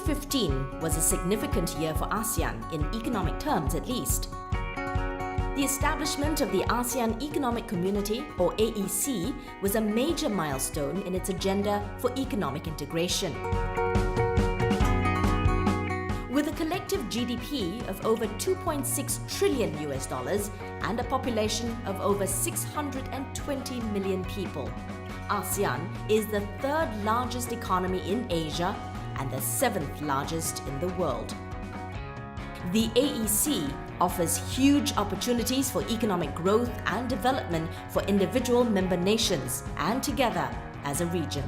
2015 was a significant year for ASEAN, in economic terms at least. The establishment of the ASEAN Economic Community, or AEC, was a major milestone in its agenda for economic integration. With a collective GDP of over $2.6 trillion and a population of over 620 million people, ASEAN is the third largest economy in Asia and the seventh largest in the world. The AEC offers huge opportunities for economic growth and development for individual member nations and together as a region.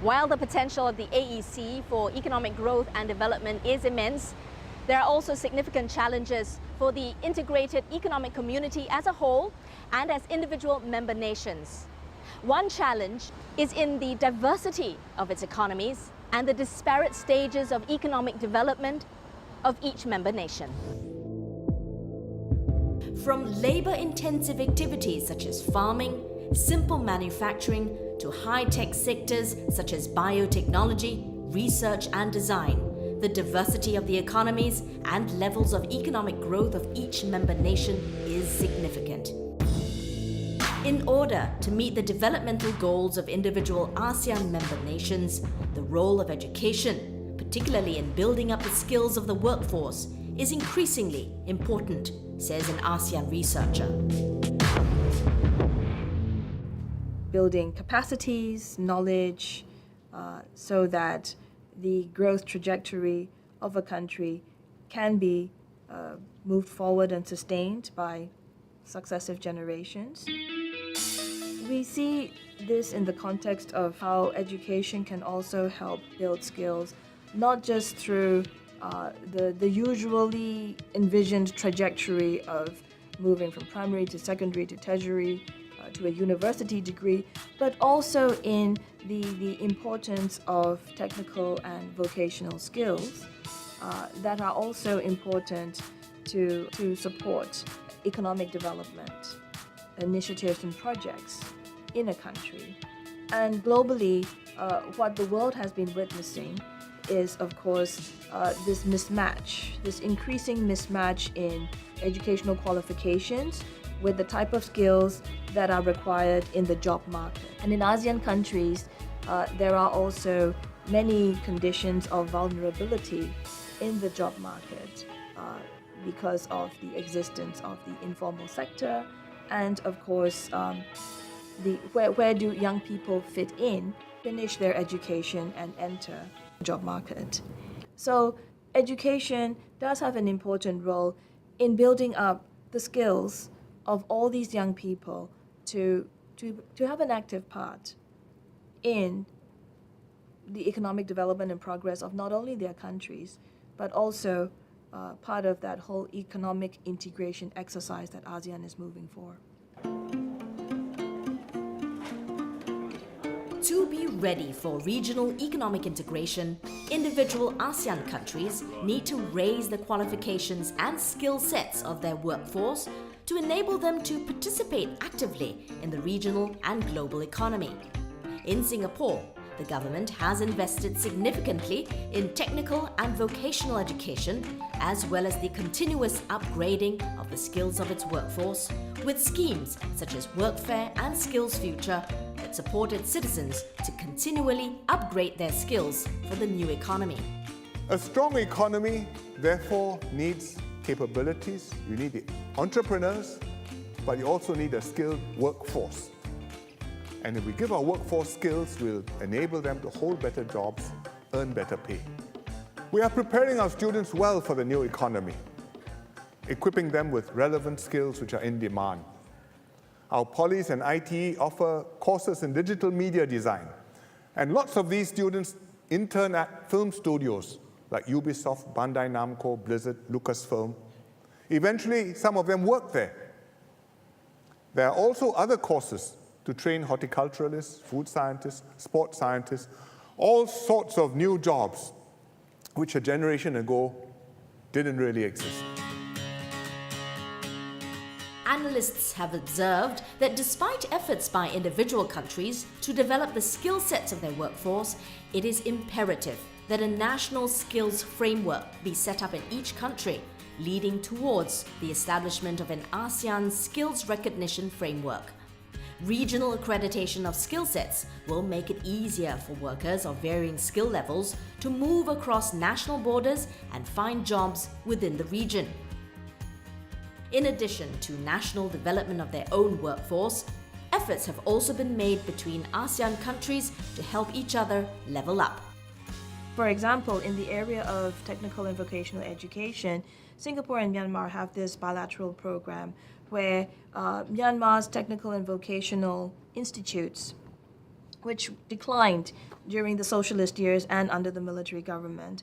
While the potential of the AEC for economic growth and development is immense, there are also significant challenges for the integrated economic community as a whole and as individual member nations. One challenge is in the diversity of its economies and the disparate stages of economic development of each member nation. From labor-intensive activities such as farming, simple manufacturing, to high-tech sectors such as biotechnology, research and design, the diversity of the economies and levels of economic growth of each member nation is significant. In order to meet the developmental goals of individual ASEAN member nations, the role of education, particularly in building up the skills of the workforce, is increasingly important, says an ASEAN researcher. Building capacities, knowledge, so that the growth trajectory of a country can be moved forward and sustained by successive generations. We see this in the context of how education can also help build skills, not just through the usually envisioned trajectory of moving from primary to secondary to tertiary to a university degree, but also in the importance of technical and vocational skills that are also important to support economic development initiatives and projects in a country. And globally, what the world has been witnessing is, of course, this mismatch, this increasing mismatch in educational qualifications with the type of skills that are required in the job market. And in ASEAN countries, there are also many conditions of vulnerability in the job market because of the existence of the informal sector and, of course, where do young people fit in, finish their education and enter the job market. So education does have an important role in building up the skills of all these young people to have an active part in the economic development and progress of not only their countries, but also part of that whole economic integration exercise that ASEAN is moving for. To be ready for regional economic integration, individual ASEAN countries need to raise the qualifications and skill sets of their workforce to enable them to participate actively in the regional and global economy. In Singapore, the government has invested significantly in technical and vocational education, as well as the continuous upgrading of the skills of its workforce, with schemes such as Workfare and Skills Future that support its citizens to continually upgrade their skills for the new economy. A strong economy, therefore, needs capabilities. You need the entrepreneurs, but you also need a skilled workforce. And if we give our workforce skills, we'll enable them to hold better jobs, earn better pay. We are preparing our students well for the new economy, equipping them with relevant skills which are in demand. Our polys and ITE offer courses in digital media design, and lots of these students intern at film studios like Ubisoft, Bandai Namco, Blizzard, Lucasfilm. Eventually, some of them work there. There are also other courses to train horticulturalists, food scientists, sports scientists, all sorts of new jobs which a generation ago didn't really exist. analysts have observed that despite efforts by individual countries to develop the skill sets of their workforce, it is imperative that a national skills framework be set up in each country, leading towards the establishment of an ASEAN skills recognition framework. Regional accreditation of skill sets will make it easier for workers of varying skill levels to move across national borders and find jobs within the region. In addition to national development of their own workforce, efforts have also been made between ASEAN countries to help each other level up. For example, in the area of technical and vocational education, Singapore and Myanmar have this bilateral program where Myanmar's technical and vocational institutes, which declined during the socialist years and under the military government,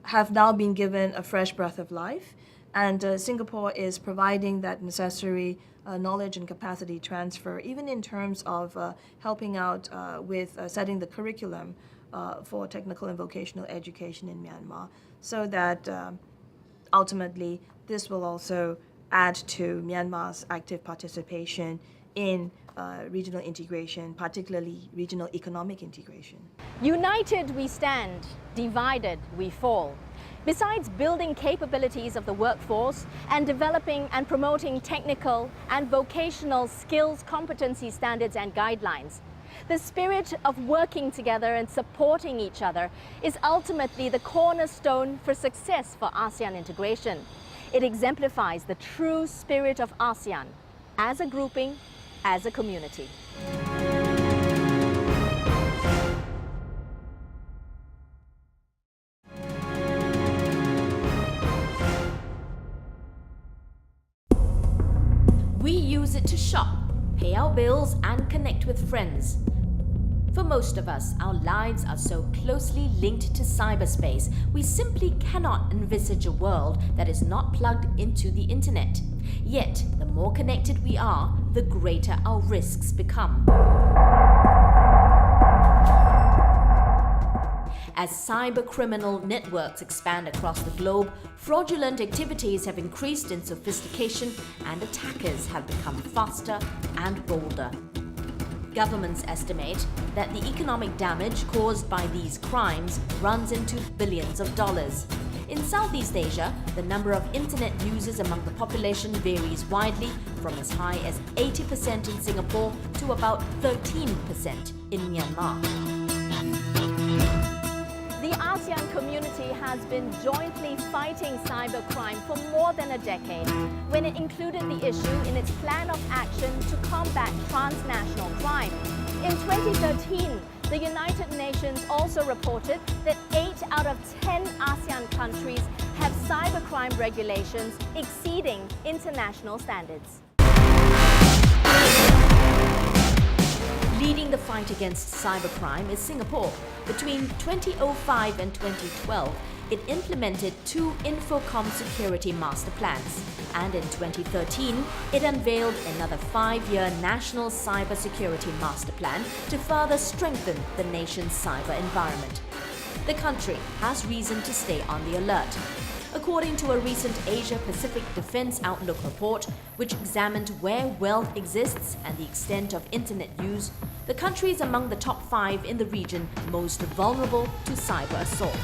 have now been given a fresh breath of life. And Singapore is providing that necessary knowledge and capacity transfer, even in terms of helping out with setting the curriculum for technical and vocational education in Myanmar, so that ultimately this will also add to Myanmar's active participation in regional integration, particularly regional economic integration. United we stand, divided we fall. Besides building capabilities of the workforce and developing and promoting technical and vocational skills, competency standards and guidelines, the spirit of working together and supporting each other is ultimately the cornerstone for success for ASEAN integration. It exemplifies the true spirit of ASEAN as a grouping, as a community. We use it to shop, pay our bills, and connect with friends. For most of us, our lives are so closely linked to cyberspace, we simply cannot envisage a world that is not plugged into the internet. Yet, the more connected we are, the greater our risks become. As cybercriminal networks expand across the globe, fraudulent activities have increased in sophistication and attackers have become faster and bolder. Governments estimate that the economic damage caused by these crimes runs into billions of dollars. In Southeast Asia, the number of internet users among the population varies widely, from as high as 80% in Singapore to about 13% in Myanmar. The ASEAN community has been jointly fighting cybercrime for more than a decade, when it included the issue in its plan of action to combat transnational crime. In 2013, the United Nations also reported that 8 out of 10 ASEAN countries have cybercrime regulations exceeding international standards. Leading the fight against cybercrime is Singapore. Between 2005 and 2012, it implemented 2 Infocom security master plans. And in 2013, it unveiled another 5-year national cybersecurity master plan to further strengthen the nation's cyber environment. The country has reason to stay on the alert. According to a recent Asia-Pacific Defense Outlook report, which examined where wealth exists and the extent of internet use, the country is among the top 5 in the region most vulnerable to cyber assault.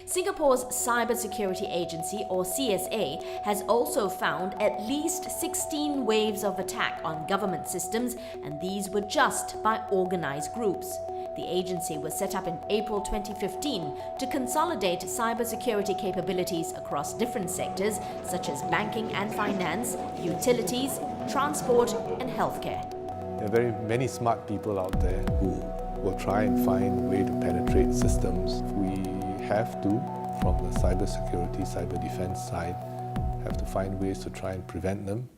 Singapore's Cybersecurity Agency, or CSA, has also found at least 16 waves of attack on government systems, and these were just by organized groups. The agency was set up in April 2015 to consolidate cybersecurity capabilities across different sectors such as banking and finance, utilities, transport, and healthcare. There are very many smart people out there who will try and find a way to penetrate systems. We have to, from the cybersecurity, cyber defense side, have to find ways to try and prevent them.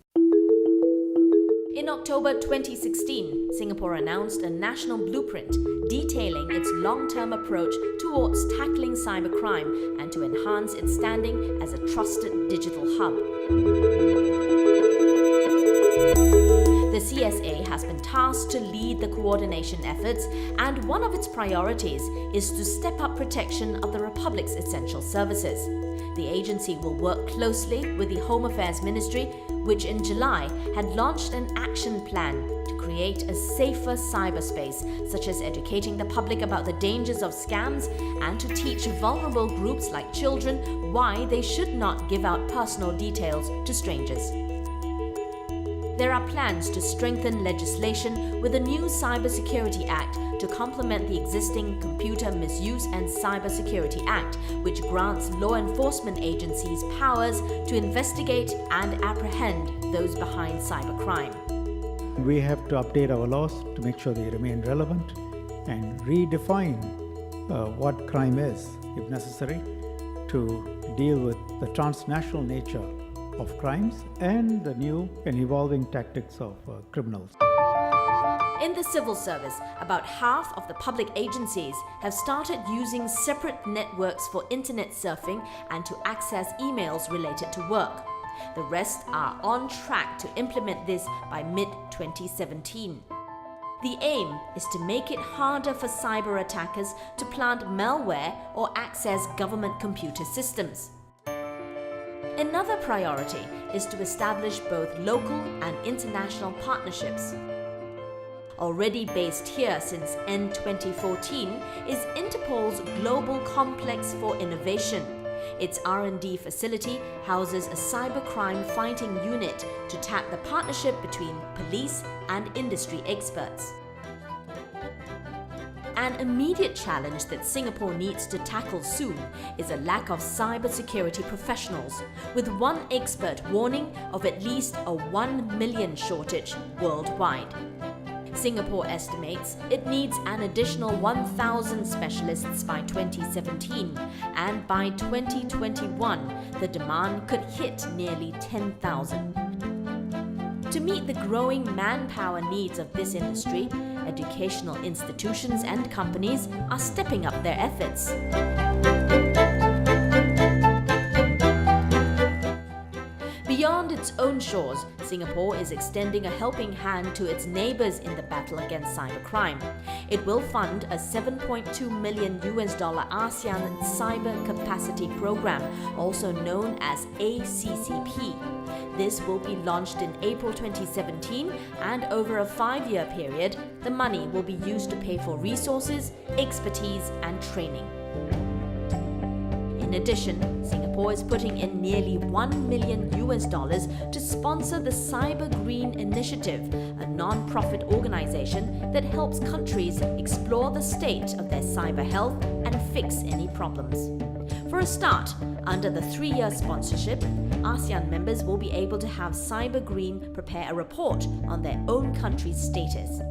In October 2016, Singapore announced a national blueprint detailing its long-term approach towards tackling cybercrime and to enhance its standing as a trusted digital hub. The CSA has been tasked to lead the coordination efforts, and one of its priorities is to step up protection of the Republic's essential services. The agency will work closely with the Home Affairs Ministry, which in July had launched an action plan to create a safer cyberspace, such as educating the public about the dangers of scams and to teach vulnerable groups like children why they should not give out personal details to strangers. There are plans to strengthen legislation with a new Cybersecurity Act to complement the existing Computer Misuse and Cybersecurity Act, which grants law enforcement agencies powers to investigate and apprehend those behind cybercrime. We have to update our laws to make sure they remain relevant and redefine what crime is, if necessary, to deal with the transnational nature of crimes and the new and evolving tactics of criminals. In the civil service, about half of the public agencies have started using separate networks for internet surfing and to access emails related to work. The rest are on track to implement this by mid-2017. The aim is to make it harder for cyber attackers to plant malware or access government computer systems. Another priority is to establish both local and international partnerships. Already based here since end 2014 is Interpol's Global Complex for Innovation. Its R&D facility houses a cybercrime fighting unit to tap the partnership between police and industry experts. An immediate challenge that Singapore needs to tackle soon is a lack of cybersecurity professionals, with one expert warning of at least a 1 million shortage worldwide. Singapore estimates it needs an additional 1,000 specialists by 2017, and by 2021, the demand could hit nearly 10,000. To meet the growing manpower needs of this industry, educational institutions and companies are stepping up their efforts. Beyond its own shores, Singapore is extending a helping hand to its neighbors in the battle against cybercrime. It will fund a $7.2 million ASEAN Cyber Capacity Program, also known as ACCP. This will be launched in April 2017, and over a 5-year period, the money will be used to pay for resources, expertise, and training. In addition, Singapore is putting in nearly $1 million to sponsor the Cyber Green Initiative, a non-profit organization that helps countries explore the state of their cyber health and fix any problems. For a start, under the 3-year sponsorship, ASEAN members will be able to have Cyber Green prepare a report on their own country's status.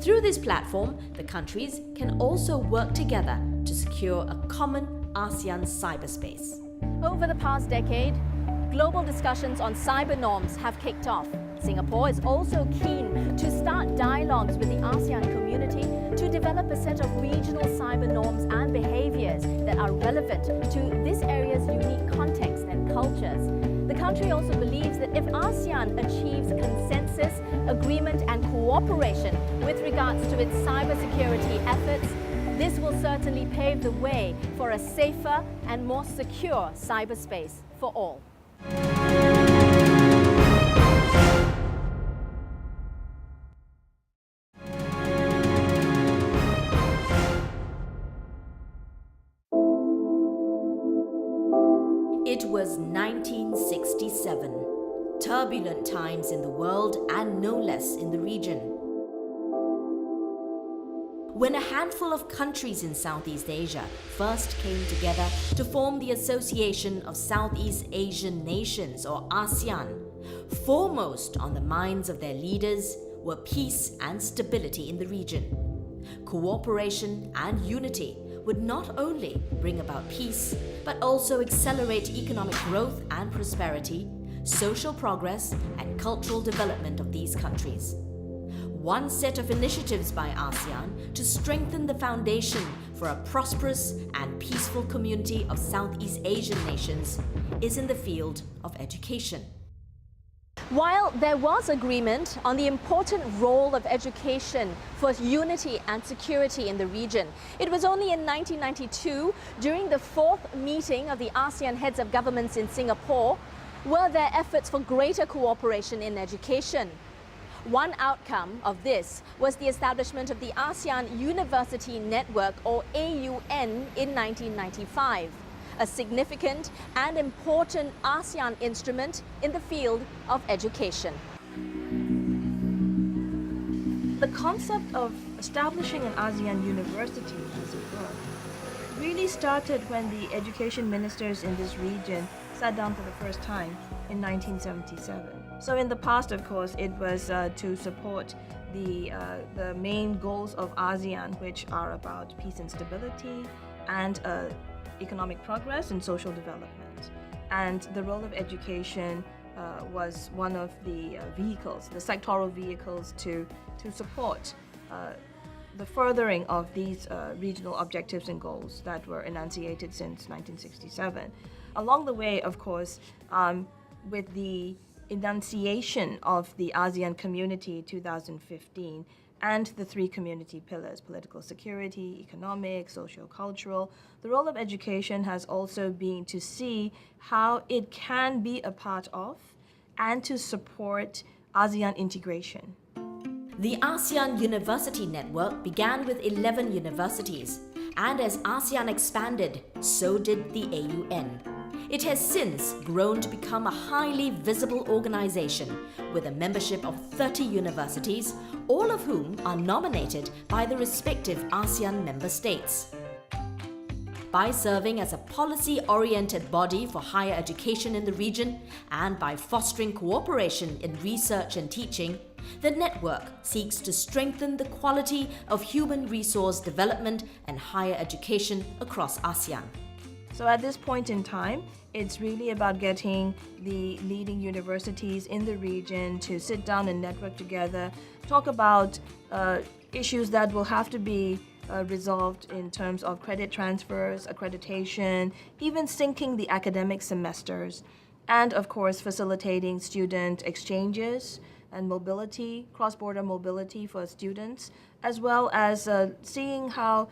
Through this platform, the countries can also work together to secure a common ASEAN cyberspace. Over the past decade, global discussions on cyber norms have kicked off. Singapore is also keen to start dialogues with the ASEAN community to develop a set of regional cyber norms and behaviors that are relevant to this area's unique context and cultures. The country also believes that if ASEAN achieves consensus, agreement and cooperation with regards to its cybersecurity efforts, this will certainly pave the way for a safer and more secure cyberspace for all. It was 1967. Turbulent times in the world and no less in the region. When a handful of countries in Southeast Asia first came together to form the Association of Southeast Asian Nations, or ASEAN, foremost on the minds of their leaders were peace and stability in the region. Cooperation and unity would not only bring about peace, but also accelerate economic growth and prosperity, social progress, and cultural development of these countries. One set of initiatives by ASEAN to strengthen the foundation for a prosperous and peaceful community of Southeast Asian nations is in the field of education. While there was agreement on the important role of education for unity and security in the region, it was only in 1992, during the fourth meeting of the ASEAN heads of governments in Singapore, were there efforts for greater cooperation in education. One outcome of this was the establishment of the ASEAN University Network, or AUN, in 1995. A significant and important ASEAN instrument in the field of education. The concept of establishing an ASEAN university, as it were, really started when the education ministers in this region sat down for the first time in 1977. So in the past, of course, it was to support the main goals of ASEAN, which are about peace and stability and economic progress and social development. And the role of education was one of the vehicles, the sectoral vehicles to support the furthering of these regional objectives and goals that were enunciated since 1967. Along the way, of course, with the enunciation of the ASEAN Community 2015, and the three community pillars, political security, economic, socio-cultural. The role of education has also been to see how it can be a part of and to support ASEAN integration. The ASEAN University Network began with 11 universities, and as ASEAN expanded, so did the AUN. It has since grown to become a highly visible organization with a membership of 30 universities, all of whom are nominated by the respective ASEAN member states. By serving as a policy-oriented body for higher education in the region and by fostering cooperation in research and teaching, the network seeks to strengthen the quality of human resource development and higher education across ASEAN. So at this point in time, it's really about getting the leading universities in the region to sit down and network together, talk about issues that will have to be resolved in terms of credit transfers, accreditation, even syncing the academic semesters, and of course facilitating student exchanges and mobility, cross-border mobility for students, as well as seeing how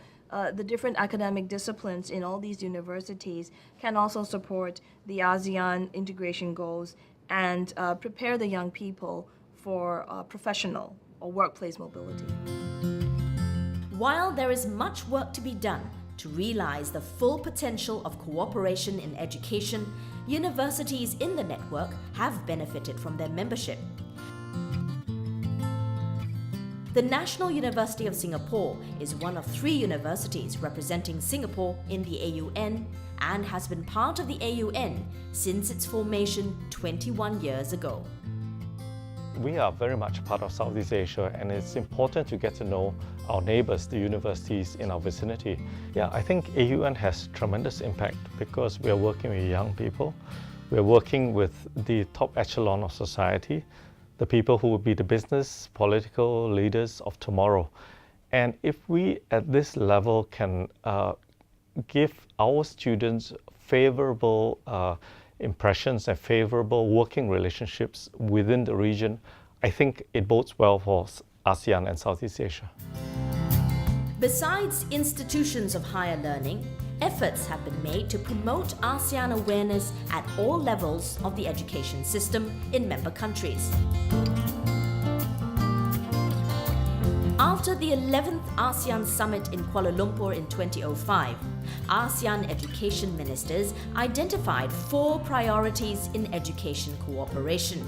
the different academic disciplines in all these universities can also support the ASEAN integration goals and prepare the young people for professional or workplace mobility. While there is much work to be done to realize the full potential of cooperation in education, universities in the network have benefited from their membership. The National University of Singapore is one of 3 universities representing Singapore in the AUN and has been part of the AUN since its formation 21 years ago. We are very much part of Southeast Asia, and it's important to get to know our neighbours, the universities in our vicinity. Yeah, I think AUN has tremendous impact because we are working with young people. We are working with the top echelon of society, the people who will be the business, political leaders of tomorrow. And if we at this level can give our students favorable impressions and favorable working relationships within the region, I think it bodes well for ASEAN and Southeast Asia. Besides institutions of higher learning, efforts have been made to promote ASEAN awareness at all levels of the education system in member countries. After the 11th ASEAN Summit in Kuala Lumpur in 2005, ASEAN education ministers identified 4 priorities in education cooperation.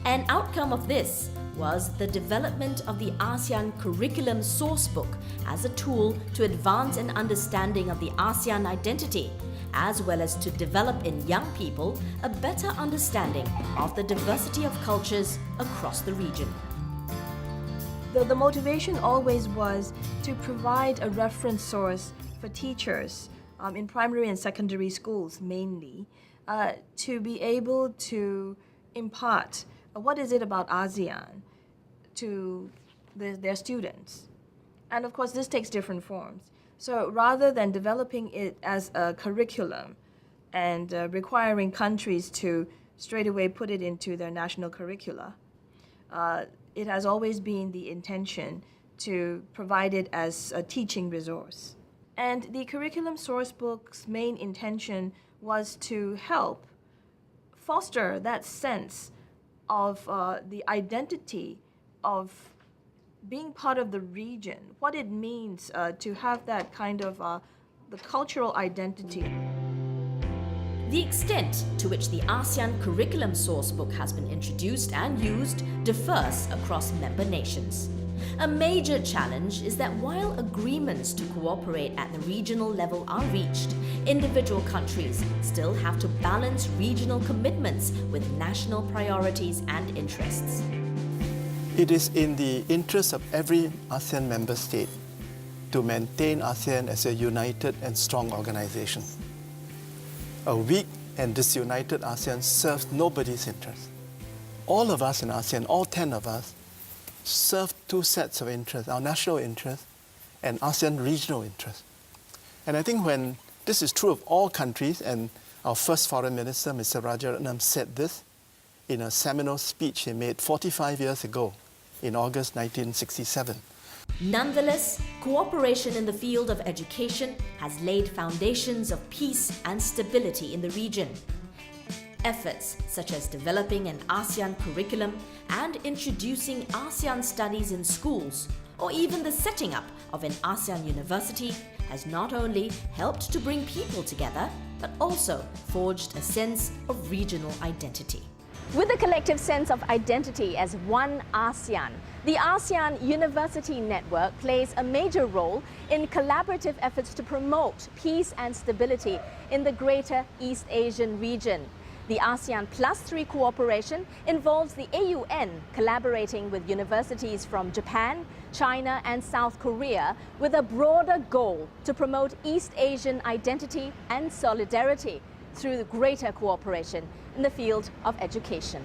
An outcome of this was the development of the ASEAN Curriculum Sourcebook as a tool to advance an understanding of the ASEAN identity, as well as to develop in young people a better understanding of the diversity of cultures across the region. The motivation always was to provide a reference source for teachers in primary and secondary schools mainly, to be able to impart what is it about ASEAN to their students. And of course, this takes different forms. So rather than developing it as a curriculum and requiring countries to straight away put it into their national curricula. It has always been the intention to provide it as a teaching resource. And the curriculum sourcebook's main intention was to help foster that sense of the identity of being part of the region, what it means to have that kind of the cultural identity. The extent to which the ASEAN Curriculum Sourcebook has been introduced and used differs across member nations. A major challenge is that while agreements to cooperate at the regional level are reached, individual countries still have to balance regional commitments with national priorities and interests. It is in the interest of every ASEAN member state to maintain ASEAN as a united and strong organization. A weak and disunited ASEAN serves nobody's interest. All of us in ASEAN, all 10 of us, serve two sets of interests, our national interest and ASEAN regional interest. And I think when this is true of all countries, and our first foreign minister, Mr. Rajaratnam, said this in a seminal speech he made 45 years ago in August 1967. Nonetheless, cooperation in the field of education has laid foundations of peace and stability in the region. Efforts such as developing an ASEAN curriculum and introducing ASEAN studies in schools, or even the setting up of an ASEAN university, has not only helped to bring people together, but also forged a sense of regional identity. With a collective sense of identity as one ASEAN, the ASEAN University Network plays a major role in collaborative efforts to promote peace and stability in the greater East Asian region. The ASEAN +3 cooperation involves the AUN collaborating with universities from Japan, China and South Korea with a broader goal to promote East Asian identity and solidarity through greater cooperation in the field of education.